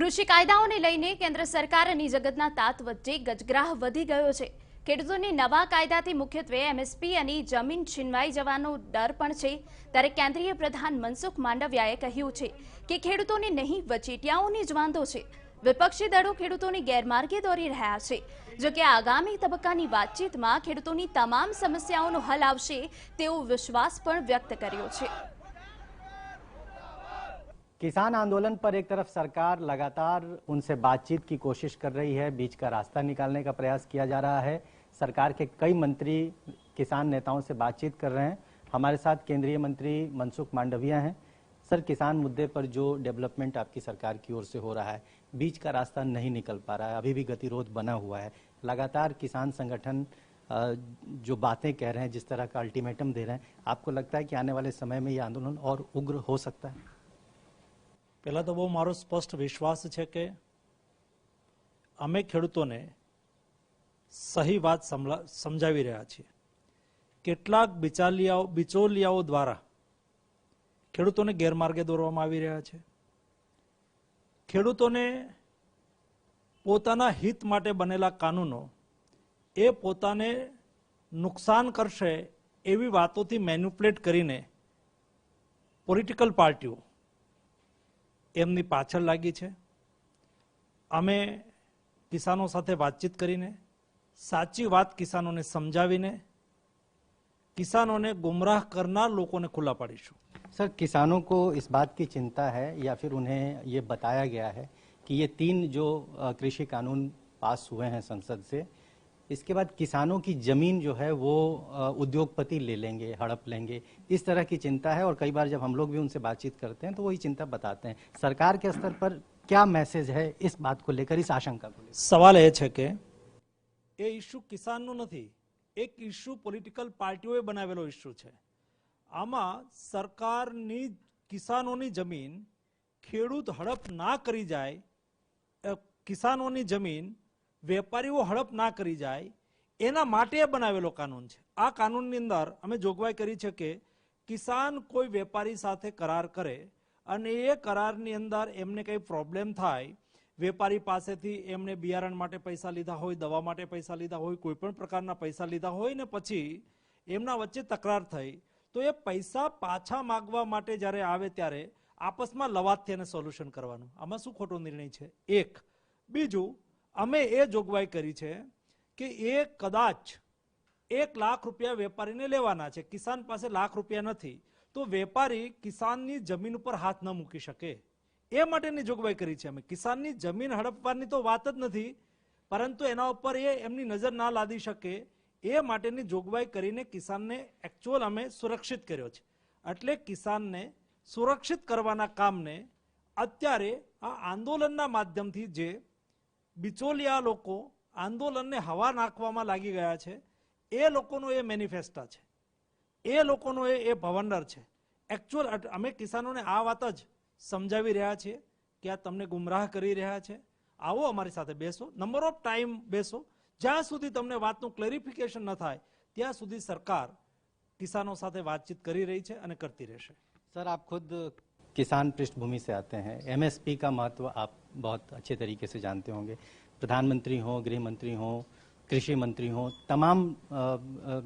કૃષિ કાયદાઓને લઈને કેન્દ્ર સરકાર અને જગતના તાત વચ્ચે ગજગ્રાહ વધી ગયો છે। ખેડૂતોને નવા કાયદાથી મુખ્યત્વે એમએસપી અને જમીન છીનવાઈ જવાનો ડર પણ છે। ત્યારે કેન્દ્રીય પ્રધાન મનસુખ માંડવિયાએ કહ્યું છે કે ખેડૂતોને નહીં વચેટિયાઓની જ વાંધો છે। વિપક્ષી દળો ખેડૂતોને ગેરમાર્ગે દોરી રહ્યા છે। જો કે આગામી તબક્કાની વાતચીતમાં ખેડૂતોની તમામ સમસ્યાઓનો હલ આવશે તેવો વિશ્વાસ પણ વ્યક્ત કર્યો છે। किसान आंदोलन पर एक तरफ सरकार लगातार उनसे बातचीत की कोशिश कर रही है, बीच का रास्ता निकालने का प्रयास किया जा रहा है। सरकार के कई मंत्री किसान नेताओं से बातचीत कर रहे हैं। हमारे साथ केंद्रीय मंत्री मनसुख मांडविया हैं। सर, किसान मुद्दे पर जो डेवलपमेंट आपकी सरकार की ओर से हो रहा है, बीच का रास्ता नहीं निकल पा रहा है, अभी भी गतिरोध बना हुआ है। लगातार किसान संगठन जो बातें कह रहे हैं, जिस तरह का अल्टीमेटम दे रहे हैं, आपको लगता है कि आने वाले समय में ये आंदोलन और उग्र हो सकता है? पहला तो वो मारो स्पष्ट विश्वास है कि अमे खेडूतोने सही बात समझावी रह्या छीए। केटलाक बिचौलियाओ द्वारा खेडूतोने गैरमार्गे दोरवामां आवी रह्या छे। खेडूतोने पोताना हित माटे बनेला कानूनो ए पोताने नुकसान करशे एवी वातोथी मेन्युपुलेट करीने पॉलिटिकल पार्टीओ एमनी पाछळ लागी छे। अमे किसानों साथे बातचीत करीने साची बात किसानोने समझावीने किसानों गुमराह करनार लोकोने खुला पाडीशुं। सर, किसानों को इस बात की चिंता है या फिर उन्हें ये बताया गया है कि ये 3 जो कृषि कानून पास हुए हैं संसद से, इसके बाद किसानों की जमीन जो है वो उद्योगपति ले लेंगे, हड़प लेंगे, इस तरह की चिंता है। और कई बार जब हम लोग भी उनसे बातचीत करते हैं तो वही चिंता बताते हैं। सरकार के स्तर पर क्या मैसेज है इस बात को लेकर, इस आशंका को लेकर? सवाल ए छे के ए इश्यू किसाननो नथी, एक इश्यू पॉलिटिकल पार्टीओए बनावेलो इश्यू छे। आमा सरकारनी किसानोनी जमीन खेडूत हड़प ना करी जाए, किसानोनी जमीन वेपारीओ हड़प ना करी जाए एना माटे बनावेलो कानून छे। आ कानूननी अंदर अमे जोगवाई करी छे के किसान कोई वेपारी साथे करार करे अने ए करारनी अंदर एमने कई प्रॉब्लम थाय, वेपारी पासेथी एमने बियारण माटे पैसा लीधा होय, दवा माटे पैसा लीधा होय, कोईपण प्रकारना पैसा लीधा होय ने पछी एमना वच्चे तकरार थई तो ए पैसा पाछा मागवा माटे ज्यारे आवे त्यारे आपसमां लवादथी एने सोल्यूशन करवानुं। आमां शुं खोटो निर्णय छे? एक बीजुं अमे ए जोगवाई करी छे कि ए कदाच 1 लाख रुपया वेपारी ने लेवाना छे, किसान पासे लाख रुपया नथी, तो वेपारी किसाननी जमीन पर हाथ न मूकी शके ए माटेनी जोगवाई करी छे। अमे किसाननी जमीन हड़पवानी तो वात ज नथी, परंतु एना उपर ए एमनी नजर ना लादी शके ए माटेनी जोगवाई करीने किसानने एक्चुअल अमे सुरक्षित कर्यो छे। एटले किसानने सुरक्षित करवाना कामने अत्यारे आ आंदोलनना माध्यमथी जे बिचौलिया लोको आंदोलन ने हवा नाखवामां लागी गया छे ए लोकोनो ए मेनिफेस्टा छे, ए लोकोनो ए भवंडर छे। एक्चुअल अमे किसानोने आ वात ज समजावी रह्या छीए कि आ तमने गुमराह करी रह्या छे। आवो अमारी साथे बेसो, नंबर ऑफ टाइम बेसो, ज्यां सुधी तमने वातनुं क्लेरिफिकेशन न थाय त्यां सुधी सरकार किसानों साथे बातचीत करी रही छे अने करती रहेशे। सर, आप खुद किसान पृष्ठभूमि से आते हैं, एमएसपी का महत्व आप बहुत अच्छे तरीके से जानते होंगे। प्रधानमंत्री हो, गृह मंत्री हो, कृषि मंत्री हो, तमाम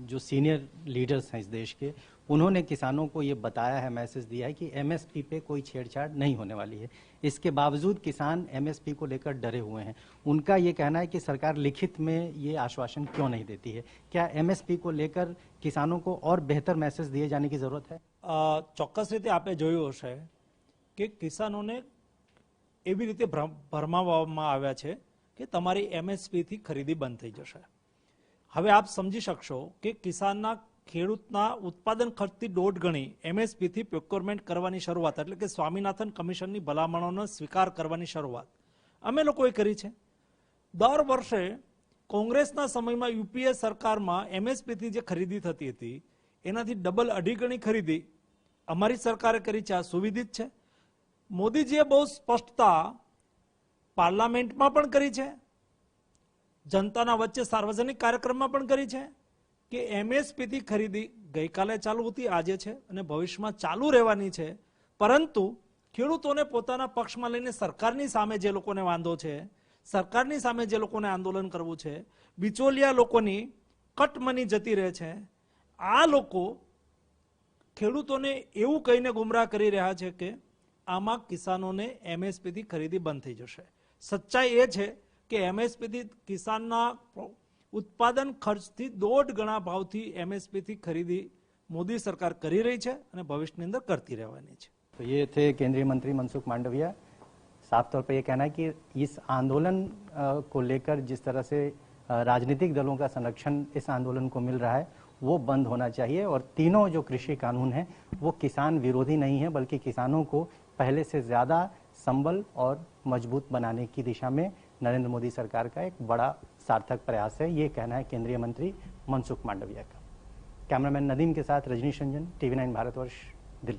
जो सीनियर लीडर्स हैं इस देश के, उन्होंने किसानों को ये बताया है, मैसेज दिया है कि एमएसपी पे कोई छेड़छाड़ नहीं होने वाली है। इसके बावजूद किसान एमएसपी को लेकर डरे हुए हैं। उनका ये कहना है कि सरकार लिखित में ये आश्वासन क्यों नहीं देती है? क्या एमएसपी को लेकर किसानों को और बेहतर मैसेज दिए जाने की जरूरत है? ચોક્કસ રીતે આપણે જોયું હશે કે કિસાનોને એવી રીતે ભરમાવવામાં આવ્યા છે કે તમારી એમએસપી થી ખરીદી બંધ થઈ જશે। હવે આપ સમજી શકશો કે કિસાનના ખેડૂતના ઉત્પાદન ખર્ચથી 1.5 ગણી એમએસપી થી પ્રોક્યોરમેન્ટ કરવાની શરૂઆત એટલે કે સ્વામીનાથન કમિશનની ભલામણોનો સ્વીકાર કરવાની શરૂઆત અમે લોકોએ કરી છે। દર વર્ષે કોંગ્રેસના સમયમાં યુપીએ સરકારમાં એમએસપી થી જે ખરીદી થતી હતી એનાથી ડબલ 2.5 ગણી ખરીદી અમારી સરકારે કરી છે। આ સુવિધિત છે। મોદીજીએ બહુ સ્પષ્ટતા પાર્લામેન્ટમાં પણ કરી છે, જનતાના વચ્ચે સાર્વજનિક કાર્યક્રમમાં પણ કરી છે કે એમએસપી થી ખરીદી ગઈકાલે ચાલુ હતી, આજે છે અને ભવિષ્યમાં ચાલુ રહેવાની છે, પરંતુ ખેડૂતોને પોતાના પક્ષમાં લઈને સરકારની સામે જે લોકોને વાંધો છે, સરકારની સામે જે લોકોને આંદોલન કરવું છે, બિચોલિયા લોકોની કટમની જતી રહે છે, આ લોકો ખેડૂતોને એવું કહીને ગુમરાહ કરી રહ્યા છે કે આમાં કિસાનોને એમએસપી થી ખરીદી બંધ થઈ જશે. સચ્ચાઈ એ છે કે એમએસપી થી કિસાનના ઉત્પાદન ખર્ચથી 1.5 ગણા ભાવથી એમએસપી થી ખરીદી મોદી सरकार કરી રહી છે અને ભવિષ્યની અંદર કરતી રહેવાની છે. तो ये थे केंद्रीय मंत्री मनसुख मांडविया. साफ तौर पर ये कहना है कि इस आंदोलन को लेकर जिस तरह से राजनीतिक दलों का संरक्षण इस आंदोलन को मिल रहा है वो बंद होना चाहिए और तीनों जो कृषि कानून हैं वो किसान विरोधी नहीं है, बल्कि किसानों को पहले से ज्यादा संबल और मजबूत बनाने की दिशा में नरेंद्र मोदी सरकार का एक बड़ा सार्थक प्रयास है. ये कहना है केंद्रीय मंत्री मनसुख मांडविया का. कैमरामैन नदीम के साथ रजनीश रंजन, TV9 भारतवर्ष.